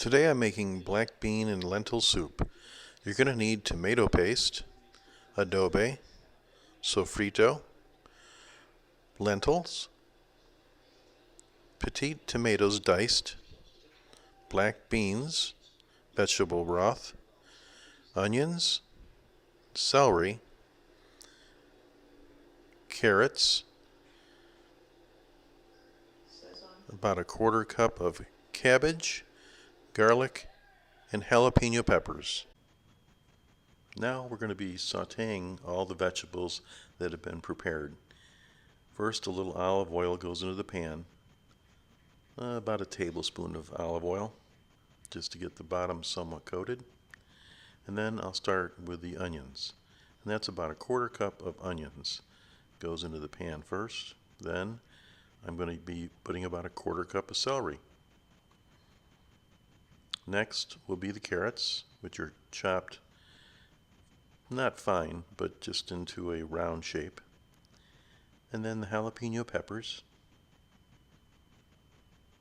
Today I'm making black bean and lentil soup. You're going to need tomato paste, adobe, sofrito, lentils, petite tomatoes diced, black beans, vegetable broth, onions, celery, carrots, about a quarter cup of cabbage, garlic, and jalapeno peppers. Now we're going to be sauteing all the vegetables that have been prepared. First, a little olive oil goes into the pan, about a tablespoon of olive oil, just to get the bottom somewhat coated. And then I'll start with the onions. And that's about a quarter cup of onions goes into the pan first. Then I'm going to be putting about a quarter cup of celery. Next will be the carrots, which are chopped not fine, but just into a round shape. And then the jalapeno peppers.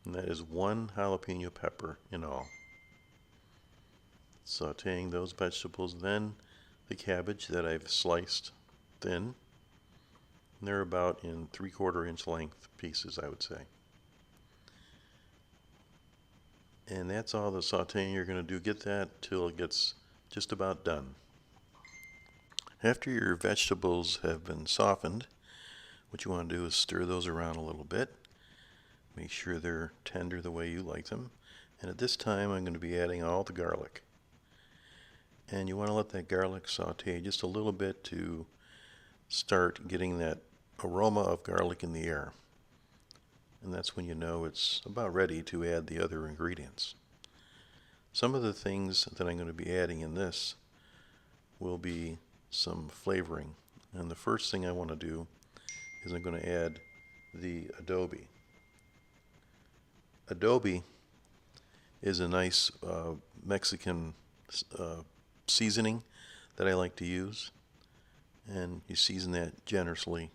And that is one jalapeno pepper in all. Sauteing those vegetables, then the cabbage that I've sliced thin. And they're about in 3/4 inch length pieces, I would say. And that's all the sauteing you're going to do. Get that till it gets just about done. After your vegetables have been softened, what you want to do is stir those around a little bit. Make sure they're tender the way you like them. And at this time I'm going to be adding all the garlic. And you want to let that garlic saute just a little bit to start getting that aroma of garlic in the air. And that's when you know it's about ready to add the other ingredients. Some of the things that I'm going to be adding in this will be some flavoring. And the first thing I want to do is I'm going to add the adobe. Adobe is a nice Mexican seasoning that I like to use, and you season that generously.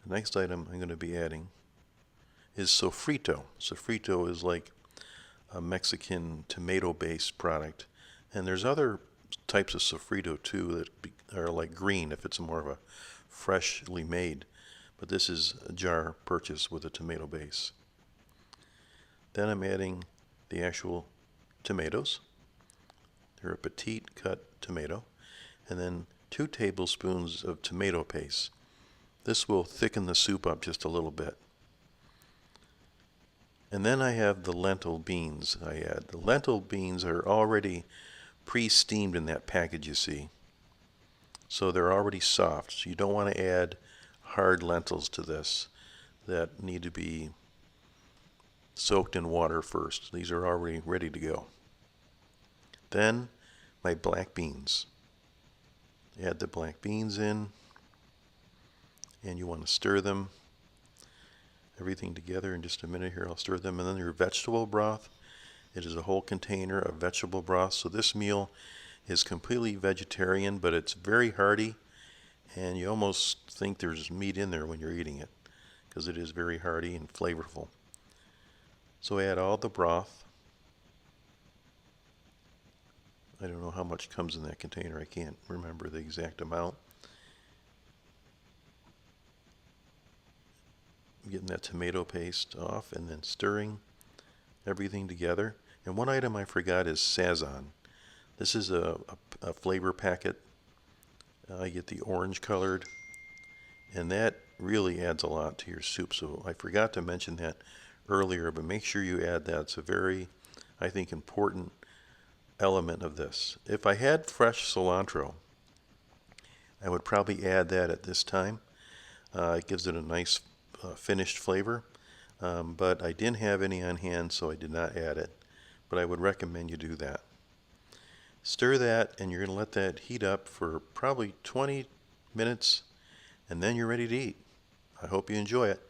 The next item I'm going to be adding is sofrito. Sofrito is like a Mexican tomato-based product, and there's other types of sofrito too that are like green if it's more of a freshly made, but this is a jar purchase with a tomato base. Then I'm adding the actual tomatoes. They're a petite cut tomato, and then 2 tablespoons of tomato paste. This will thicken the soup up just a little bit. And then I have the lentil beans I add. The lentil beans are already pre-steamed in that package you see. So they're already soft. So you don't want to add hard lentils to this that need to be soaked in water first. These are already ready to go. Then my black beans. Add the black beans in, and you want to stir them, everything together. In just a minute here I'll stir them. And then your vegetable broth. It is a whole container of vegetable broth. So this meal is completely vegetarian, but it's very hearty, and you almost think there's meat in there when you're eating it because it is very hearty and flavorful. So add all the broth. I don't know how much comes in that container. I can't remember the exact amount. Getting that tomato paste off and then stirring everything together. And one item I forgot is sazon. This is a flavor packet. I get the orange colored, and that really adds a lot to your soup. So I forgot to mention that earlier, but make sure you add that. It's a very, I think, important element of this. If I had fresh cilantro, I would probably add that at this time. It gives it a nice finished flavor, but I didn't have any on hand, so I did not add it. But I would recommend you do that. Stir that, and you're going to let that heat up for probably 20 minutes, and then you're ready to eat. I hope you enjoy it.